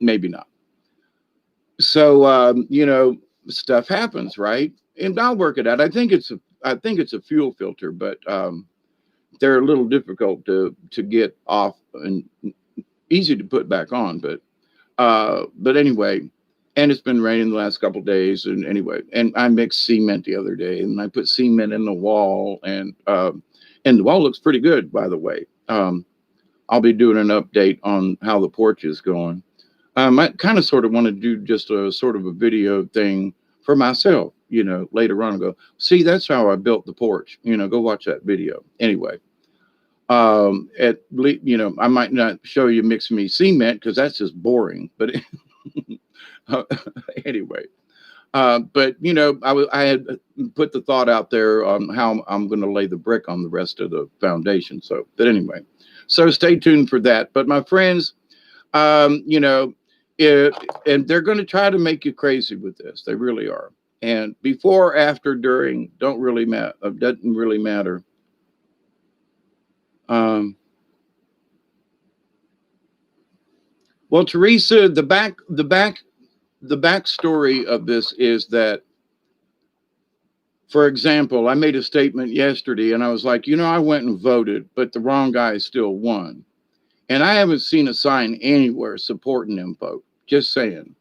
Maybe not. So, you know, stuff happens, right? And I'll work it out. I think it's a fuel filter, but they're a little difficult to get off and easy to put back on. But anyway, and it's been raining the last couple of days. And anyway, and I mixed cement the other day, and I put cement in the wall, and the wall looks pretty good, by the way. I'll be doing an update on how the porch is going. I kind of sort of want to do just a sort of a video thing for myself, you know, later on and go, see, that's how I built the porch, you know, go watch that video. Anyway, you know, I might not show you mix me cement because that's just boring, but anyway, but you know, I had put the thought out there on how I'm going to lay the brick on the rest of the foundation. So, but anyway, so stay tuned for that. But my friends, you know, and they're going to try to make you crazy with this. They really are. And before, after, during, don't really matter. Doesn't really matter. Well, Teresa, the backstory of this is that, for example, I made a statement yesterday and I was like, you know, I went and voted, but the wrong guy still won. And I haven't seen a sign anywhere supporting them vote. Just saying,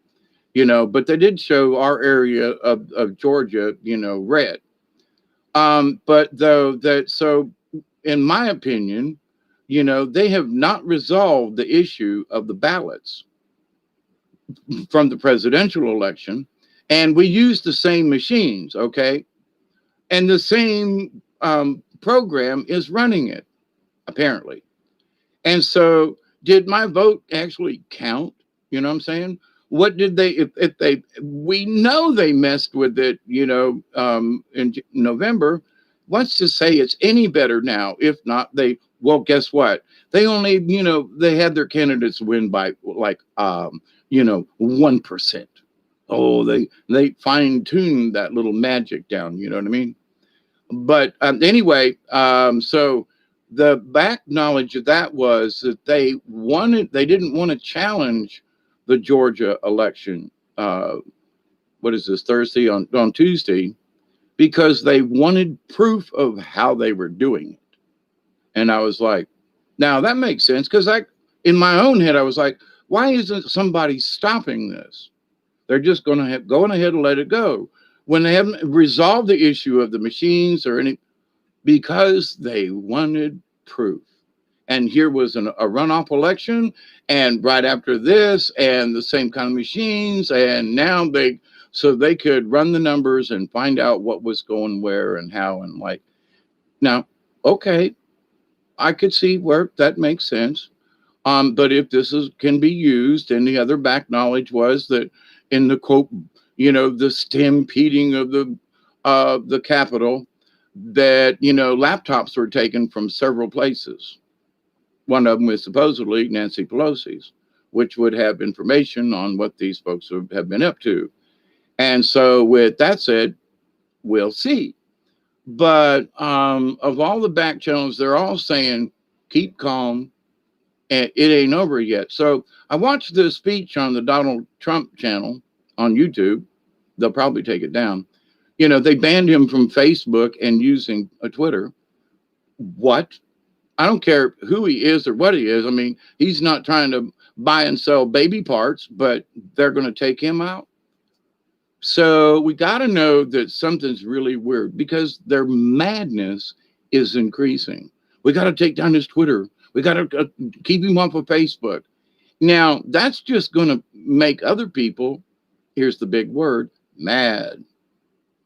you know, but they did show our area of Georgia, you know, red. But though that, so in my opinion, you know, they have not resolved the issue of the ballots from the presidential election. And we use the same machines, okay? And the same program is running it, apparently. And so did my vote actually count? You know what I'm saying? What did they, if they, we know they messed with it, you know, in November. Let's just say it's any better now. If not, they Well, guess what? They only, they had their candidates win by like, 1%. Oh, they fine tuned that little magic down. You know what I mean? But anyway, so the back knowledge of that was that they didn't want to challenge the Georgia election. What is this, Thursday, on Tuesday, because they wanted proof of how they were doing it. And I was like, now that makes sense, because in my own head, I was like, why isn't somebody stopping this? They're just going to going ahead and let it go when they haven't resolved the issue of the machines or any, because they wanted proof. And here was a runoff election, and right after this, and the same kind of machines, and now so they could run the numbers and find out what was going where and how, and like, now, okay, I could see where that makes sense. But if can be used, and the other back knowledge was that in the quote, the stampeding of the Capitol, that laptops were taken from several places. One of them is supposedly Nancy Pelosi's, which would have information on what these folks have been up to. And so, with that said, we'll see. But of all the back channels, they're all saying, keep calm, and it ain't over yet. So I watched this speech on the Donald Trump channel on YouTube. They'll probably take it down. They banned him from Facebook and using a Twitter. What? I don't care who he is or what he is. I mean, he's not trying to buy and sell baby parts, but they're going to take him out. So we got to know that something's really weird, because their madness is increasing. We got to take down his Twitter. We got to keep him off of Facebook. Now, that's just going to make other people, here's the big word, mad.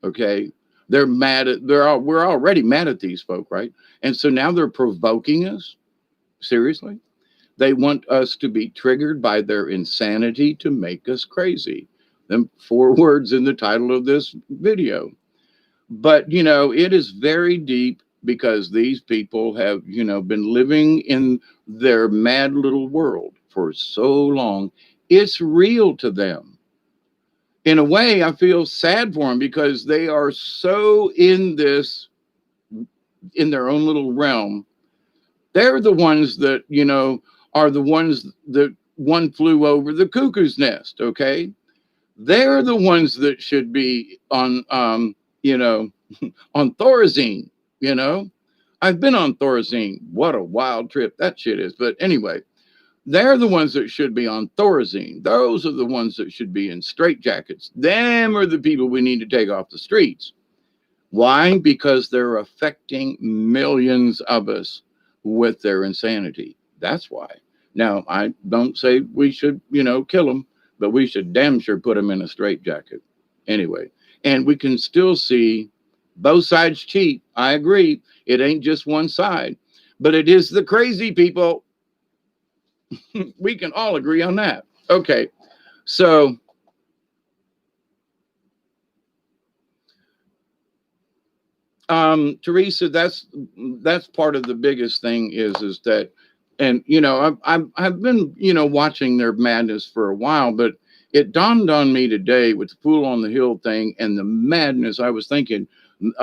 Okay? They're mad we're already mad at these folk, right? And so now they're provoking us. Seriously? They want us to be triggered by their insanity to make us crazy. Them 4 words in the title of this video. But, it is very deep, because these people have, been living in their mad little world for so long. It's real to them. In a way, I feel sad for them, because they are so in their own little realm. They're the ones that, are the ones that one flew over the cuckoo's nest. Okay. They're the ones that should be on, on Thorazine. I've been on Thorazine. What a wild trip that shit is. But anyway, they're the ones that should be on Thorazine. Those are the ones that should be in straitjackets. Them are the people we need to take off the streets. Why? Because they're affecting millions of us with their insanity. That's why. Now, I don't say we should, kill them, but we should damn sure put them in a straitjacket. Anyway, and we can still see both sides cheat. I agree. It ain't just one side, but it is the crazy people. We can all agree on that. Okay. So Teresa, that's part of the biggest thing is that, and I've been watching their madness for a while, but it dawned on me today with the Fool on the Hill thing and the madness. I was thinking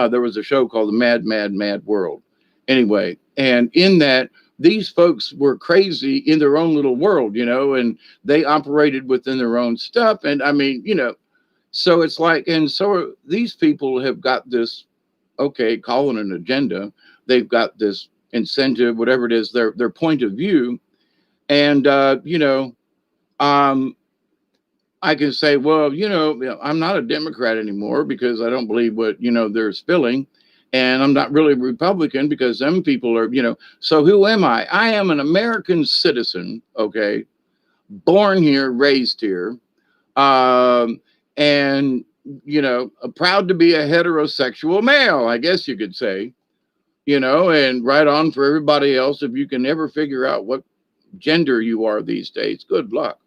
there was a show called The Mad, Mad, Mad World. Anyway, and in that, these folks were crazy in their own little world, and they operated within their own stuff. And I mean, so it's like, and so these people have got this, okay, call it an agenda. They've got this incentive, whatever it is, their point of view. And, I can say, well, I'm not a Democrat anymore because I don't believe what, they're spilling. And I'm not really Republican because them people are, so who am I? I am an American citizen, okay, born here, raised here, and, proud to be a heterosexual male, I guess you could say, and right on for everybody else. If you can ever figure out what gender you are these days, good luck.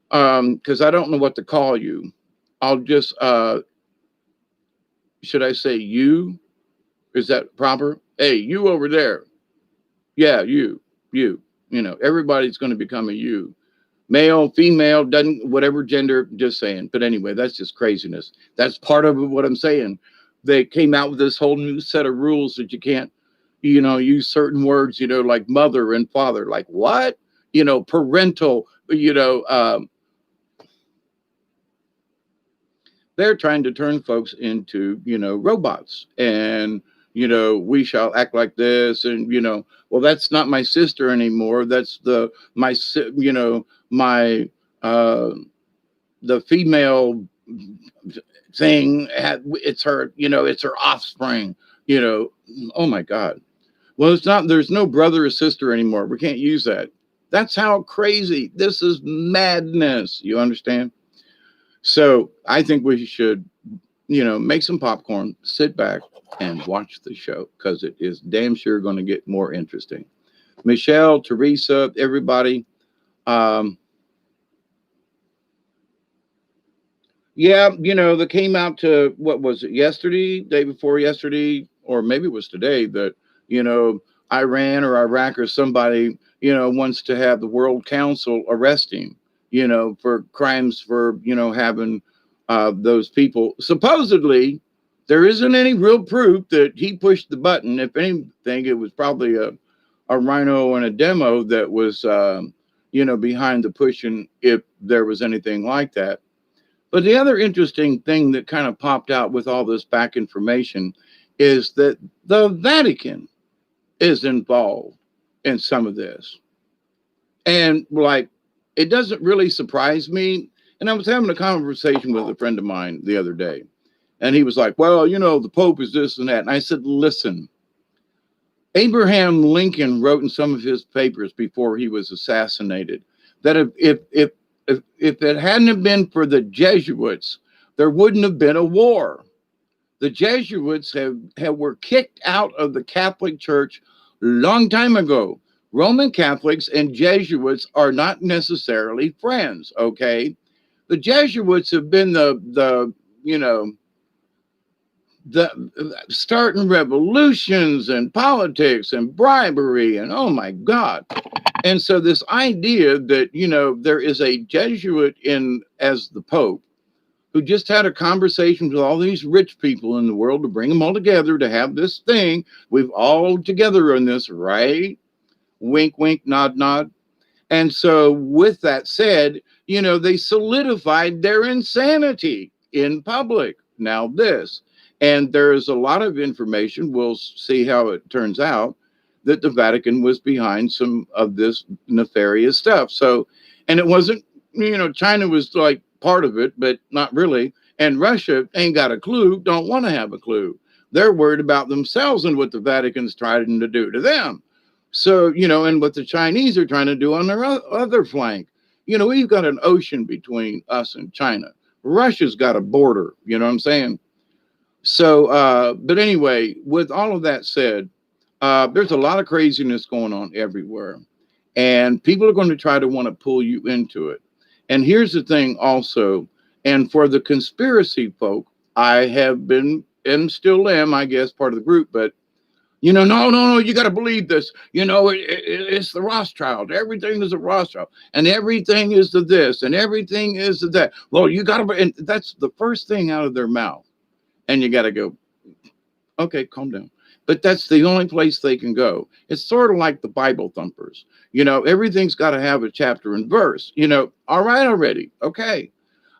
Because I don't know what to call you. I'll just, should I say you? Is that proper? Hey, you over there. Yeah, you know, everybody's going to become a you. Male, female, doesn't, whatever gender, just saying. But anyway, that's just craziness. That's part of what I'm saying. They came out with this whole new set of rules that you can't, you know, use certain words, you know, like mother and father. Like what? You know, parental, you know, they're trying to turn folks into, you know, robots. And, you know, we shall act like this. And, you know, well, that's not my sister anymore. That's you know, my, uh, the female thing it's her, you know, it's her offspring, you know. Oh my god. Well, it's not, there's no brother or sister anymore, we can't use that. That's how crazy this is. Madness, you understand? So I think we should, you know, make some popcorn, sit back and watch the show, because it is damn sure going to get more interesting. Michelle, Teresa, everybody, um yeah, you know, that came out to, what was it, yesterday, day before yesterday, or maybe it was today, that, you know, Iran or Iraq or somebody, you know, wants to have the World Council arrest him, you know, for crimes for, you know, having those people. Supposedly, there isn't any real proof that he pushed the button. If anything, it was probably a rhino and a demo that was, you know, behind the pushing, if there was anything like that. But the other interesting thing that kind of popped out with all this back information is that the Vatican is involved in some of this. And like, it doesn't really surprise me. And I was having a conversation with a friend of mine the other day, and he was like, well, you know, the Pope is this and that. And I said, listen, Abraham Lincoln wrote in some of his papers before he was assassinated that if it hadn't have been for the Jesuits, there wouldn't have been a war. The Jesuits were kicked out of the Catholic Church long time ago. Roman Catholics and Jesuits are not necessarily friends. Okay, the Jesuits have been the you know, the starting revolutions and politics and bribery and oh my god. And so this idea that, you know, there is a Jesuit in as the Pope who just had a conversation with all these rich people in the world to bring them all together to have this thing, we've all together on this, right? Wink wink, nod nod. And so with that said, you know, they solidified their insanity in public. Now this, and there's a lot of information, we'll see how it turns out, that the Vatican was behind some of this nefarious stuff. So, and it wasn't, you know, China was like part of it, but not really. And Russia ain't got a clue, don't want to have a clue. They're worried about themselves and what the Vatican's trying to do to them. So, you know, and what the Chinese are trying to do on their other flank. You know, we've got an ocean between us and China. Russia's got a border, you know what I'm saying? So, but anyway, with all of that said, there's a lot of craziness going on everywhere, and people are going to try to want to pull you into it. And here's the thing also, and for the conspiracy folk, I have been and still am, I guess, part of the group, but you know, no, you got to believe this. You know, it's the Rothschild. Everything is a Rothschild, and everything is the this, and everything is the that. Well, you got to, and that's the first thing out of their mouth, and you got to go, okay, calm down. But that's the only place they can go. It's sort of like the Bible thumpers. You know, everything's got to have a chapter and verse. You know, all right, already, okay.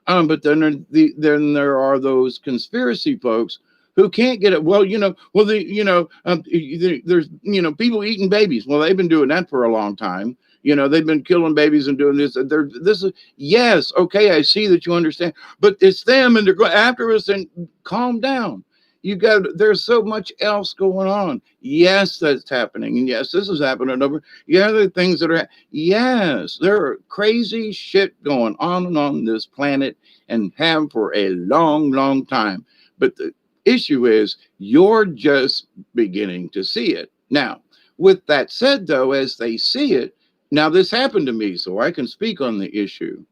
But then there are those conspiracy folks who can't get it. Well, you know, there's, you know, people eating babies. Well, they've been doing that for a long time. You know, they've been killing babies and doing this. This is, yes, okay, I see that you understand, but it's them and they're going after us. And calm down. You got, there's so much else going on. Yes, that's happening, and yes, this is happening over. Yeah, there are things that are. Yes, there are crazy shit going on this planet, and have for a long, long time. But the issue is, you're just beginning to see it now. With that said, though, as they see it now, this happened to me, so I can speak on the issue.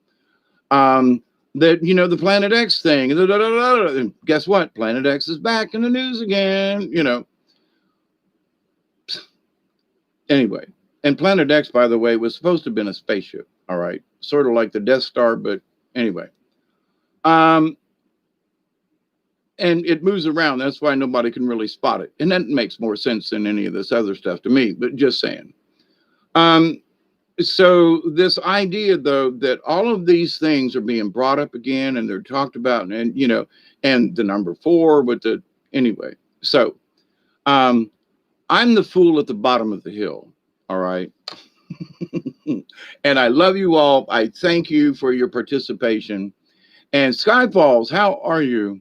That, you know, the Planet X thing, and guess what? Planet X is back in the news again. You know, Anyway, and Planet X, by the way, was supposed to have been a spaceship. All right, sort of like the Death Star, but anyway. Um, and it moves around. That's why nobody can really spot it, and that makes more sense than any of this other stuff to me. But just saying. Um, so this idea, though, that all of these things are being brought up again, and they're talked about, and and the number 4 with the anyway. So, I'm the fool at the bottom of the hill. All right. And I love you all. I thank you for your participation. And Skyfalls, how are you?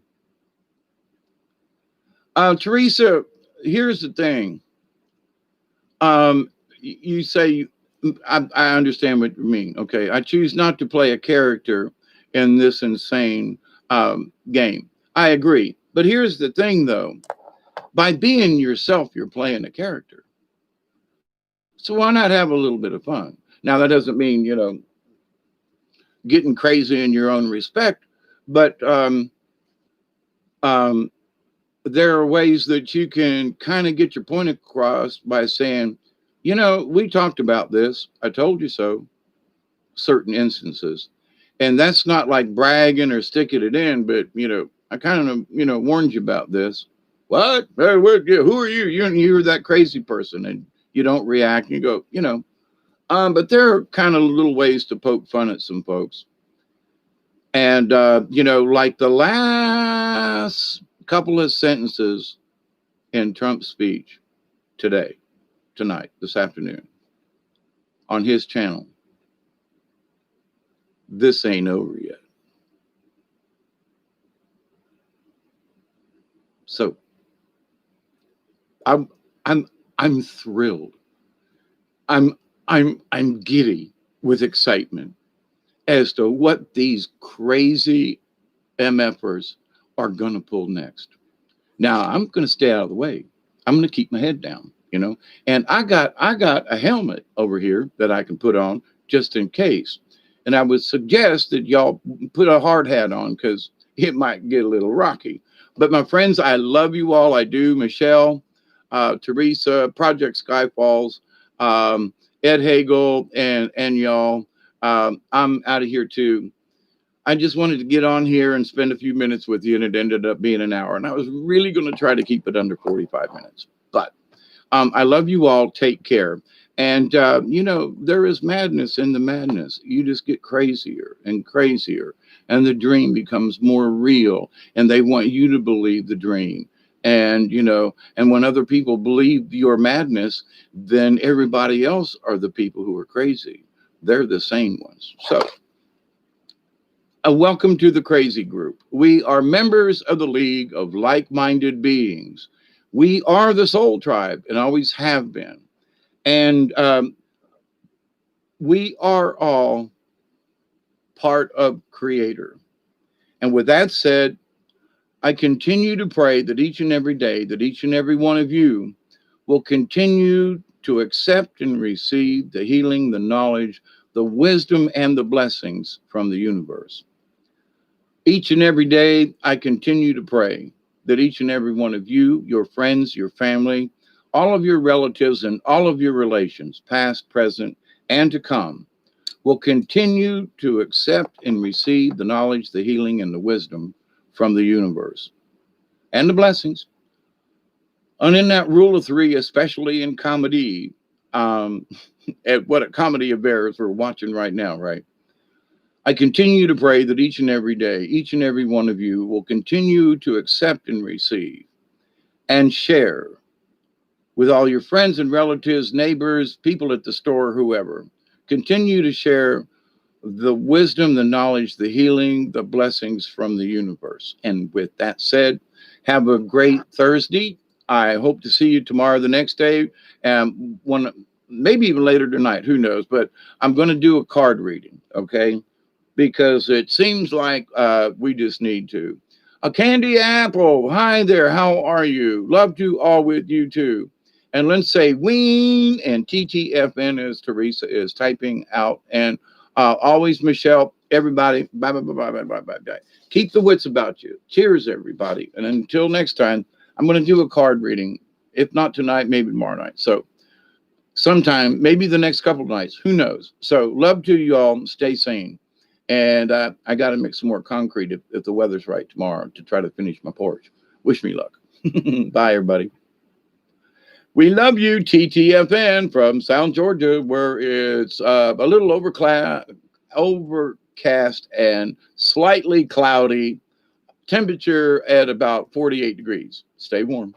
Teresa, here's the thing. You say, I understand what you mean. Okay. I choose not to play a character in this insane game. I agree. But here's the thing, though. By being yourself, you're playing a character. So why not have a little bit of fun? Now, that doesn't mean, getting crazy in your own respect, but there are ways that you can kind of get your point across by saying, we talked about this. I told you so. Certain instances. And that's not like bragging or sticking it in, but, I kind of, warned you about this. What? Hey, who are you? You're that crazy person. And you don't react. You go, but there are kind of little ways to poke fun at some folks. And, like the last couple of sentences in Trump's speech tonight, this afternoon, on his channel, this ain't over yet. So I'm thrilled. I'm giddy with excitement as to what these crazy MFers are going to pull next. Now, I'm going to stay out of the way. I'm going to keep my head down, and I got a helmet over here that I can put on just in case. And I would suggest that y'all put a hard hat on because it might get a little rocky. But my friends, I love you all. I do. Michelle, Teresa, Project Skyfalls, Ed Hagel, and y'all. I'm out of here too. I just wanted to get on here and spend a few minutes with you, and it ended up being an hour. And I was really going to try to keep it under 45 minutes. But I love you all. Take care. And, there is madness in the madness. You just get crazier and crazier, and the dream becomes more real, and they want you to believe the dream. And, and when other people believe your madness, then everybody else are the people who are crazy. They're the sane ones. So, welcome to the crazy group. We are members of the League of Like-Minded Beings. We are the Soul Tribe and always have been. And we are all part of Creator. And with that said, I continue to pray that each and every day, that each and every one of you will continue to accept and receive the healing, the knowledge, the wisdom, and the blessings from the universe. Each and every day, I continue to pray that each and every one of you, your friends, your family, all of your relatives, and all of your relations, past, present, and to come, will continue to accept and receive the knowledge, the healing, and the wisdom from the universe and the blessings. And in that rule of 3, especially in comedy, at what a comedy of errors we're watching right now, right? I continue to pray that each and every day, each and every one of you will continue to accept and receive and share with all your friends and relatives, neighbors, people at the store, whoever. Continue to share the wisdom, the knowledge, the healing, the blessings from the universe. And with that said, have a great Thursday. I hope to see you tomorrow, the next day, and maybe even later tonight, who knows, but I'm going to do a card reading, okay? Because it seems like we just need to. A Candy Apple, hi there, how are you? Love to all with you too. And let's say Ween and TTFN as Teresa is typing out. And always Michelle, everybody, bye, bye, bye, bye, bye, bye, bye, bye. Keep the wits about you. Cheers, everybody. And until next time, I'm going to do a card reading. If not tonight, maybe tomorrow night. So sometime, maybe the next couple of nights. Who knows? So love to you all. Stay sane. And I got to mix some more concrete if the weather's right tomorrow to try to finish my porch. Wish me luck. Bye, everybody. We love you, TTFN from South Georgia, where it's a little overcast and slightly cloudy. Temperature at about 48 degrees. Stay warm.